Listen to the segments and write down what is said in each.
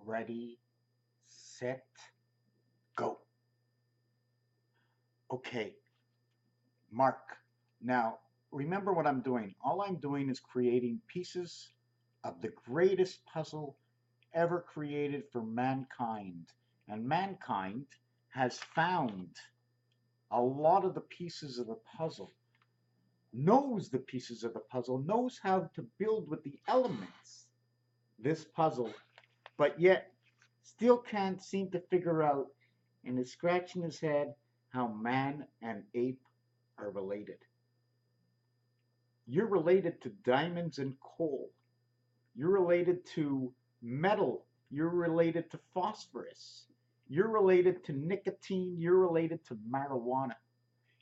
Ready, set, go. Okay, Mark. Now, remember what I'm doing. All I'm doing is creating pieces of the greatest puzzle ever created for mankind. And mankind has found a lot of the pieces of the puzzle, knows the pieces of the puzzle, knows how to build with the elements this puzzle, but yet still can't seem to figure out and is scratching his head how man and ape are related. You're related to diamonds and coal. You're related to metal. You're related to phosphorus. You're related to nicotine. You're related to marijuana.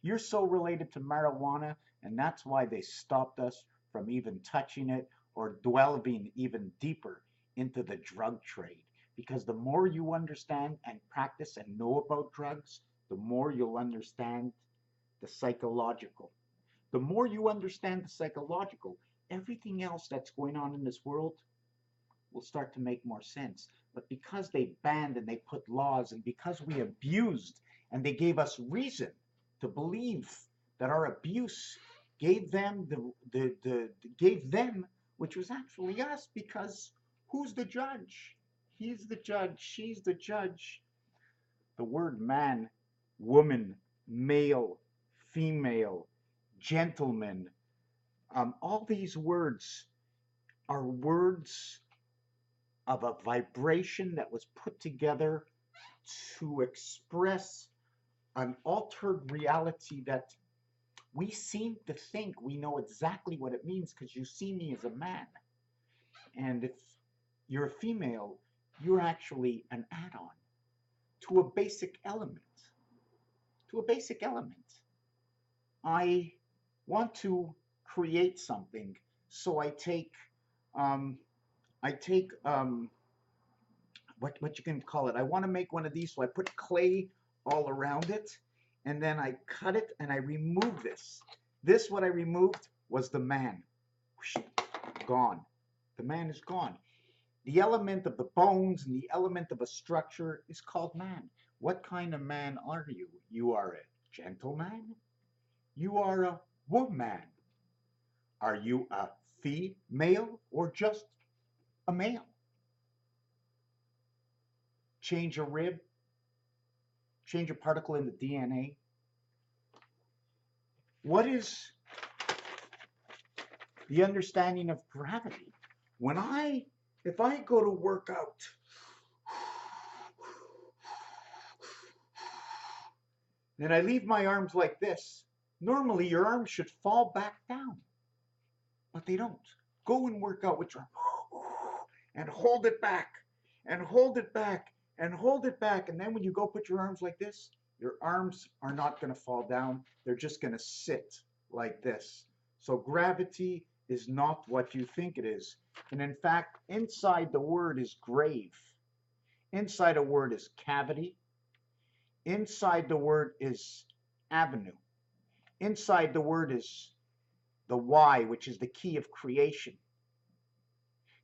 You're so related to marijuana, and that's why they stopped us from even touching it or delving even deeper into the drug trade. Because the more you understand and practice and know about drugs, the more you'll understand the psychological. The more you understand the psychological, everything else that's going on in this world will start to make more sense. But because they banned and they put laws, and because we abused and they gave us reason to believe that our abuse gave them gave them, which was actually us, because who's the judge? He's the judge, she's the judge. The word man, woman, male, female, gentleman, all these words are words of a vibration that was put together to express an altered reality that we seem to think we know exactly what it means because you see me as a man. And if you're a female, you're actually an add-on to a basic element. To a basic element. I want to create something, so um, I take what you can call it. I want to make one of these, so I put clay all around it, and then I cut it and I remove this. This what I removed was the man. Gone. The man is gone. The element of the bones and the element of a structure is called man. What kind of man are you? You are a gentleman? You are a woman? Are you a female or just a male? Change a rib, change a particle in the DNA. What is the understanding of gravity? If I go to work out, and I leave my arms like this, normally your arms should fall back down, but they don't. Go and work out with your and hold it back, and hold it back, and hold it back, and then when you go put your arms like this, your arms are not going to fall down. They're just going to sit like this. So gravity is not what you think it is. And in fact, inside the word is grave. Inside a word is cavity. Inside the word is avenue. Inside the word is the Y, which is the key of creation.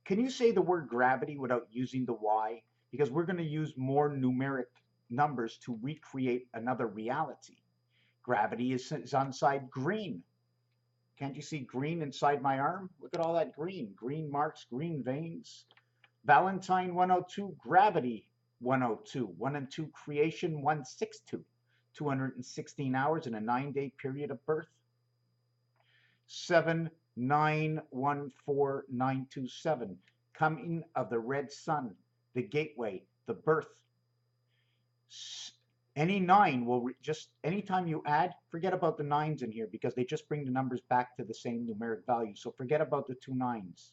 Can you say the word gravity without using the Y? Because we're going to use more numeric numbers to recreate another reality. Gravity is inside green. Can't you see green inside my arm? Look at all that green. Green marks, green veins. Valentine 102, gravity 102. 1 and 2 creation 162. 216 hours in a 9-day period of birth. 7914927. Coming of the red sun, the gateway, the birth. Any 9 will just, anytime you add, forget about the 9s in here because they just bring the numbers back to the same numeric value. So forget about the 2 9s.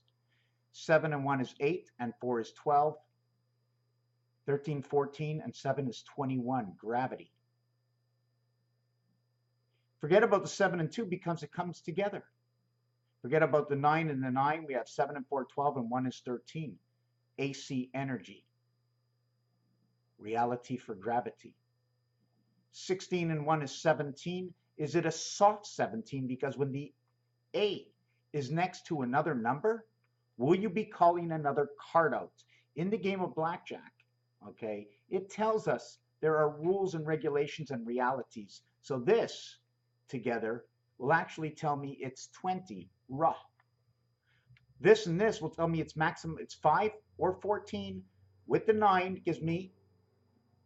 7 and 1 is 8, and 4 is 12. 13, 14, and 7 is 21, gravity. Forget about the 7 and 2 because it comes together. Forget about the 9 and the 9. We have 7 and 4, 12, and 1 is 13. AC energy. Reality for gravity. 16 and 1 is 17. Is it a soft 17? Because when the A is next to another number, will you be calling another card out? in the game of blackjack, okay, it tells us there are rules and regulations and realities. So this together will actually tell me it's 20 raw. This and this will tell me it's maximum, it's 5 or 14. With the 9 gives me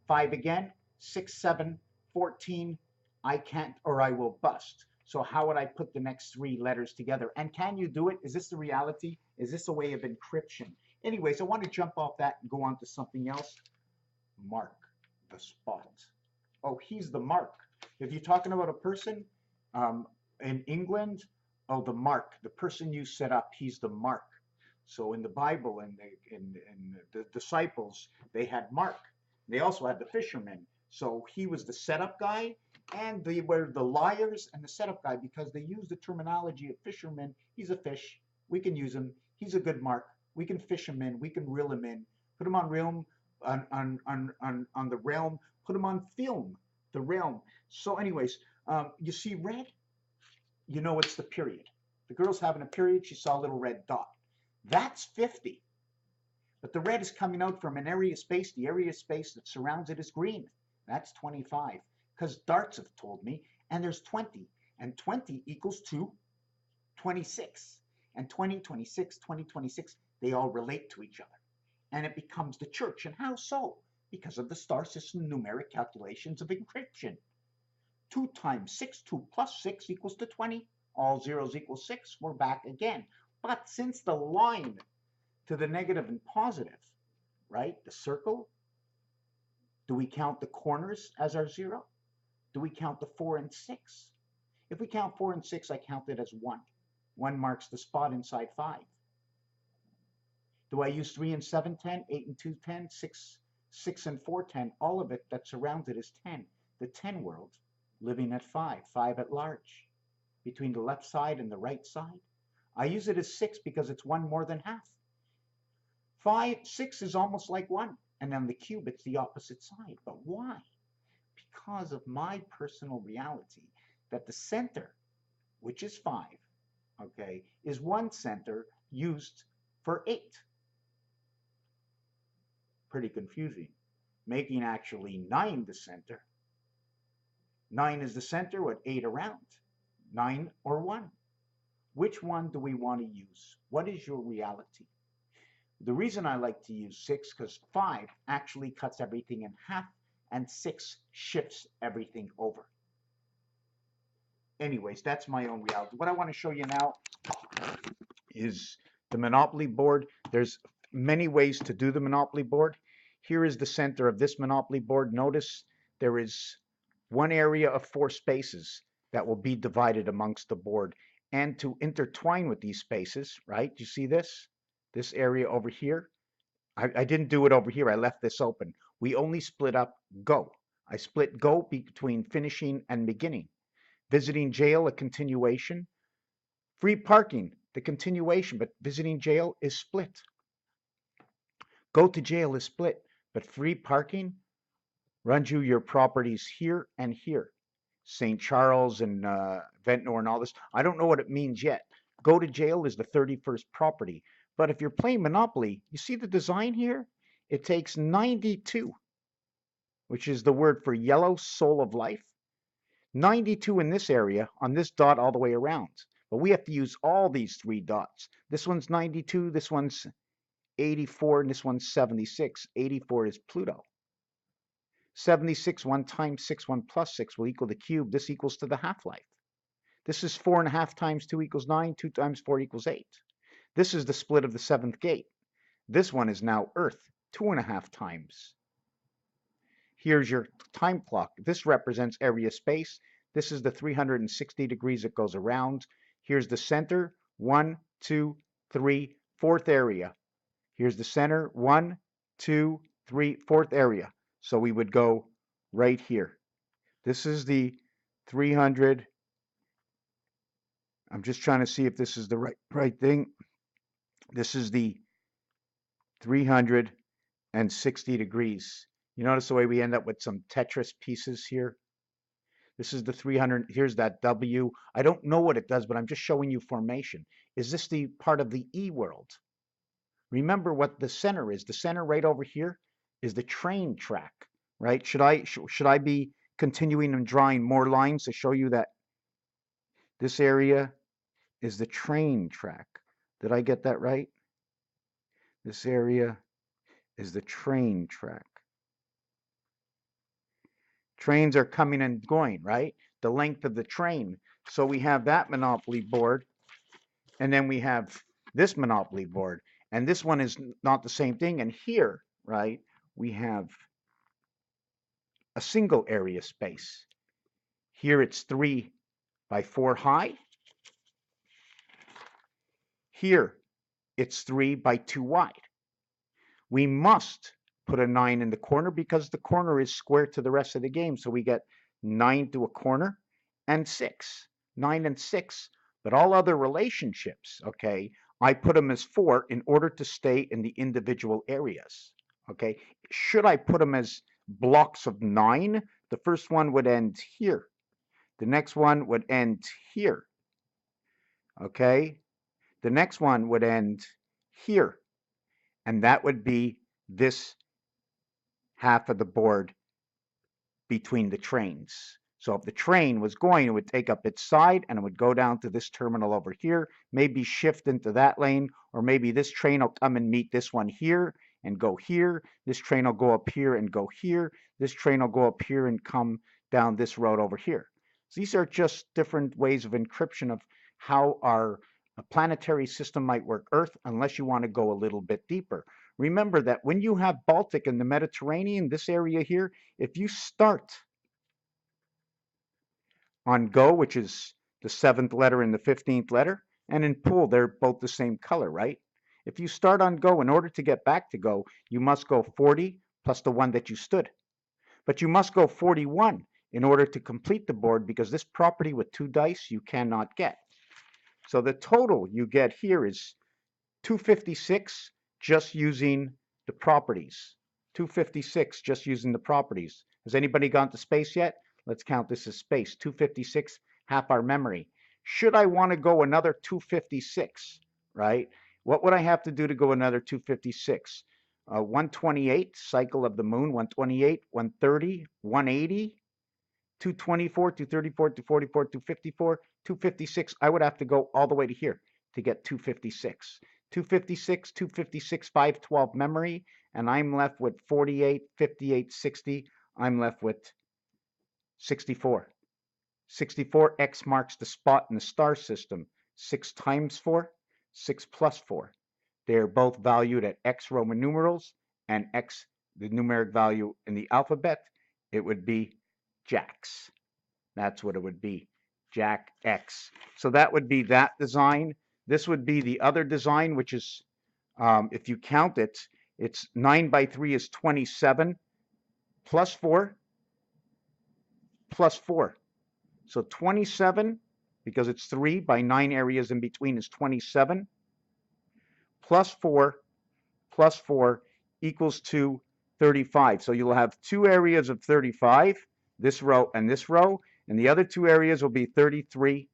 5 again, 6, 7, 14. I can't, or I will bust. So how would I put the next 3 letters together? And can you do it? Is this the reality? Is this a way of encryption? Anyways, I want to jump off that and go on to something else. Mark the spot. Oh, he's the mark. If you're talking about a person in England, oh, the mark, the person you set up, he's the mark. So in the Bible and in the disciples, they had Mark. They also had the fishermen. So he was the setup guy, and they were the liars and the setup guy because they used the terminology of fishermen. He's a fish. We can use him. He's a good mark. We can fish him in. We can reel him in. Put him on realm, on the realm. Put him on film, the realm. So anyways, you see red, you know it's the period. The girl's having a period. She saw a little red dot. That's 50. But the red is coming out from an area of space. The area of space that surrounds it is green. That's 25. Because darts have told me. And there's 20. And 20 equals to 26. And 20, 26, 20, 26, they all relate to each other. And it becomes the church. And how so? Because of the star system numeric calculations of encryption. 2 times 6, 2 plus 6 equals to 20. All zeros equal 6. We're back again. But since the line to the negative and positive, right, the circle, do we count the corners as our 0? Do we count the 4 and 6? If we count 4 and 6, I count it as 1. 1 marks the spot inside 5. Do I use 3 and 7, 10, 8 and 2, 10, 6 and 4, 10? All of it that surrounds it is 10. The 10 world living at 5, 5 at large, between the left side and the right side. I use it as 6 because it's 1 more than half. 6 is almost like 1. And on the cube, it's the opposite side. But why? Because of my personal reality that the center, which is 5, okay, is 1 center used for 8. Pretty confusing. Making actually 9 the center. 9 is the center with 8 around. 9 or 1. Which one do we want to use? What is your reality? The reason I like to use 6 because 5 actually cuts everything in half and 6 shifts everything over. Anyways, that's my own reality. What I want to show you now is the Monopoly board. There's many ways to do the Monopoly board. Here is the center of this Monopoly board. Notice there is one area of 4 spaces that will be divided amongst the board. And to intertwine with these spaces, right? You see this? This area over here. I didn't do it over here. I left this open. We only split up go. I split go between finishing and beginning. Visiting jail, a continuation. Free parking, the continuation, but visiting jail is split. Go to jail is split, but free parking runs you your properties here and here. St. Charles and Ventnor and all this. I don't know what it means yet. Go to jail is the 31st property. But if you're playing Monopoly, you see the design here? It takes 92, which is the word for yellow, soul of life. 92 in this area on this dot all the way around. But we have to use all these 3 dots. This one's 92, this one's 84, and this one's 76. 84 is Pluto. 76, 1 times 6, 1 plus 6 will equal the cube. This equals to the half-life. This is 4.5 times 2 equals 9. 2 times 4 equals 8. This is the split of the 7th gate. This one is now Earth, 2.5 times. Here's your time clock. This represents area space. This is the 360 degrees it goes around. Here's the center, 1, 2, 3, 4th area. Here's the center, 1, 2, 3, 4th area. So we would go right here. This is the 300. I'm just trying to see if this is the right thing. This is the 360 degrees. You notice the way we end up with some Tetris pieces here? This is the 300. Here's that W. I don't know what it does, but I'm just showing you formation. Is this the part of the E world? Remember what the center is. The center right over here is the train track, right? Should I be continuing and drawing more lines to show you that this area is the train track? Did I get that right? This area is the train track. Trains are coming and going, right? The length of the train. So we have that Monopoly board, and then we have this Monopoly board. And this one is not the same thing. And here, right, we have a single area space. Here it's 3 by 4 high. Here it's 3 by 2 wide. We must put a 9 in the corner because the corner is square to the rest of the game. So we get 9 to a corner and 6. 9 and 6. But all other relationships, okay, I put them as 4 in order to stay in the individual areas. Okay, should I put them as blocks of 9? The first one would end here. The next one would end here. Okay, the next one would end here. And that would be this half of the board between the trains. So if the train was going, it would take up its side and it would go down to this terminal over here, maybe shift into that lane, or maybe this train will come and meet this one here and go here. This train will go up here and go here. This train will go up here and come down this road over here. So these are just different ways of encryption of how our planetary system might work Earth, unless you want to go a little bit deeper. Remember that when you have Baltic and the Mediterranean, this area here, if you start on Go, which is the 7th letter and the 15th letter, and in Pool, they're both the same color, right? If you start on Go, in order to get back to Go, you must go 40 plus the one that you stood. But you must go 41 in order to complete the board, because this property with 2 dice you cannot get. So the total you get here is 256 just using the properties. 256 just using the properties. Has anybody gone to space yet? Let's count this as space. 256, half our memory. Should I want to go another 256, right? What would I have to do to go another 256? 128, cycle of the moon, 128, 130, 180, 224, 234, 244, 254, 256. I would have to go all the way to here to get 256. 256, 256, 512 memory, and I'm left with 48, 58, 60. I'm left with 64. 64, X marks the spot in the star system. 6 times 4, 6 plus 4. They're both valued at X Roman numerals, and X, the numeric value in the alphabet, it would be Jacks. That's what it would be, Jack X. So that would be that design. This would be the other design, which is, if you count it, it's 9 by 3 is 27, plus 4, plus 4. So 27, because it's 3 by 9 areas in between, is 27, plus 4 equals to 35. So you'll have 2 areas of 35, this row and this row, and the other 2 areas will be 33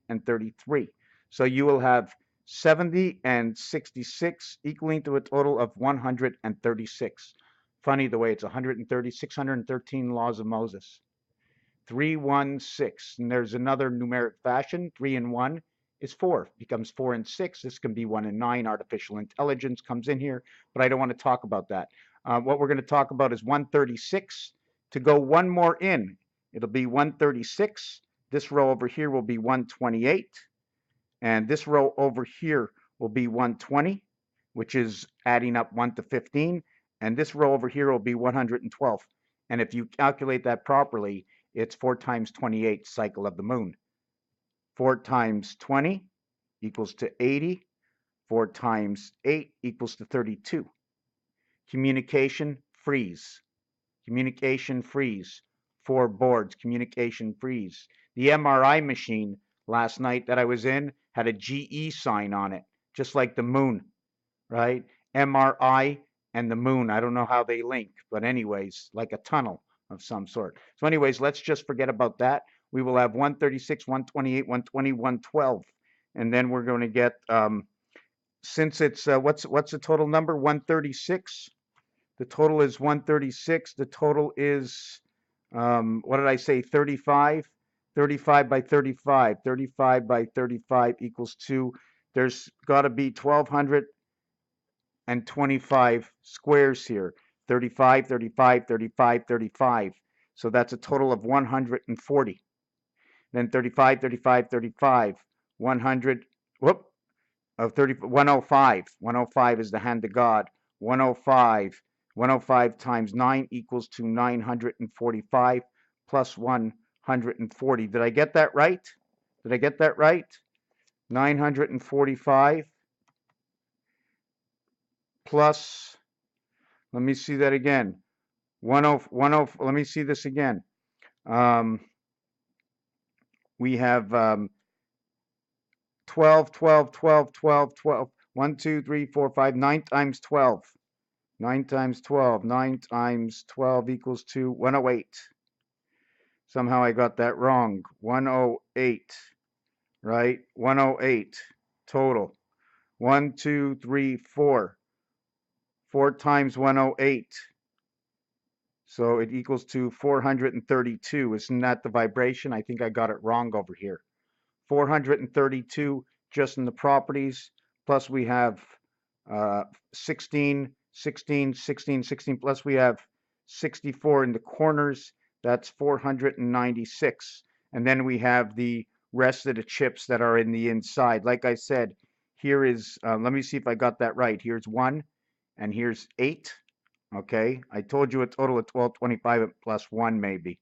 and 33. So you will have 70 and 66 equaling to a total of 136. Funny the way it's 130, 613 laws of Moses. 316, and there's another numeric fashion. 3 and 1 is 4, becomes 4 and 6. This can be 1 and 9. Artificial intelligence comes in here, but I don't want to talk about that. What we're going to talk about is 136. To go one more in, it'll be 136. This row over here will be 128, and this row over here will be 120, which is adding up 1 to 15, and this row over here will be 112. And if you calculate that properly, it's 4 times 28, cycle of the moon. 4 times 20 equals to 80. 4 times 8 equals to 32. Communication freeze. Communication freeze. 4 boards, communication freeze. The MRI machine last night that I was in had a GE sign on it, just like the moon, right? MRI and the moon. I don't know how they link, but anyways, like a tunnel of some sort. So anyways, let's just forget about that. We will have 136, 128, 120, 112. And then we're going to get since it's what's the total number? 136. The total is 136. The total is what did I say? 35. 35 by 35. 35 by 35 equals 2. There's got to be 1,225 squares here. 35, 35, 35, 35. So that's a total of 140. Then 35, 35, 35, 100, whoop, of 30, 105. 105 is the hand of God. 105. 105 times 9 equals to 945 plus 140. Did I get that right? Did I get that right? 945 plus, let me see that again. 10, let me see this again. We have 12, 12, 12, 12, 12. 1, 2, 3, 4, 5, 9 times 12. 9 times 12. 9 times 12 equals to 108. Somehow I got that wrong. 108, right? 108 total. 1, 2, 3, 4. 4 times 108. So it equals to 432. Isn't that the vibration? I think I got it wrong over here. 432 just in the properties. Plus we have 16, 16, 16, 16. Plus we have 64 in the corners. That's 496. And then we have the rest of the chips that are in the inside. Like I said, here is, let me see if I got that right. Here's 1 and here's 8. Okay, I told you a total of 1225 plus 1 maybe.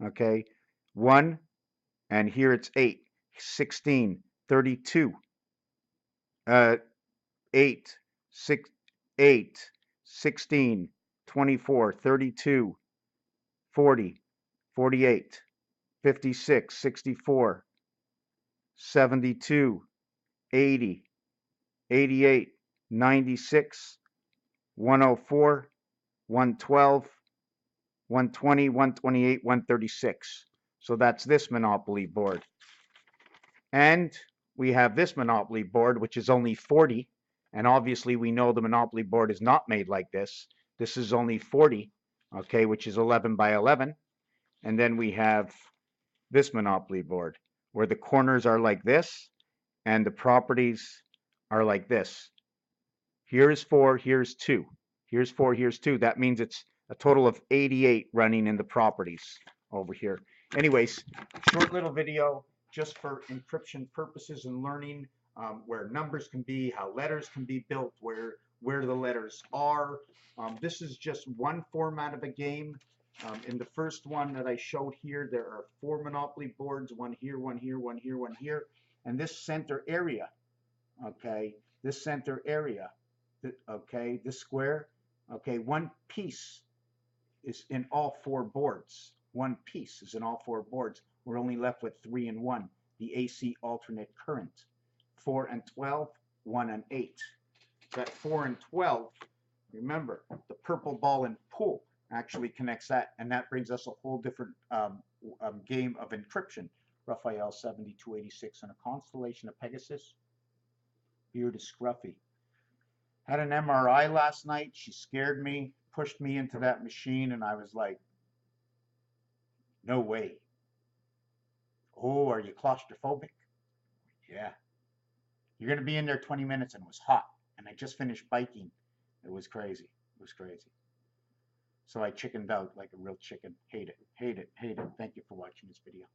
Okay, 1 and here it's 8, 16, 32, 8, 6, 8, 16, 24, 32, 40, 48, 56, 64, 72, 80, 88, 96, 104, 112, 120, 128, 136. So that's this Monopoly board. And we have this Monopoly board, which is only 40. And obviously we know the Monopoly board is not made like this. This is only 40, okay, which is 11 by 11. And then we have this Monopoly board, where the corners are like this, and the properties are like this. Here's 4, here's 2. Here's 4, here's 2. That means it's a total of 88 running in the properties over here. Anyways, short little video just for encryption purposes and learning where numbers can be, how letters can be built, where the letters are. This is just one format of a game. In the first one that I showed here, there are 4 Monopoly boards, one here, one here, one here, one here. And this center area, okay, this center area, okay, this square, okay, one piece is in all 4 boards. One piece is in all 4 boards. We're only left with 3 and 1, the AC alternate current. 4 and 12, 1 and 8. That 4 and 12, remember, the purple ball and pool actually connects that, and that brings us a whole different game of encryption. Raphael 7286 and a constellation of Pegasus. Beard is scruffy. Had an MRI last night. She scared me, pushed me into that machine, and I was like, no way. Oh, are you claustrophobic? Yeah. You're going to be in there 20 minutes, and it was hot. And I just finished biking. It was crazy. It was crazy. So I chickened out like a real chicken. Hate it. Hate it. Hate it. Thank you for watching this video.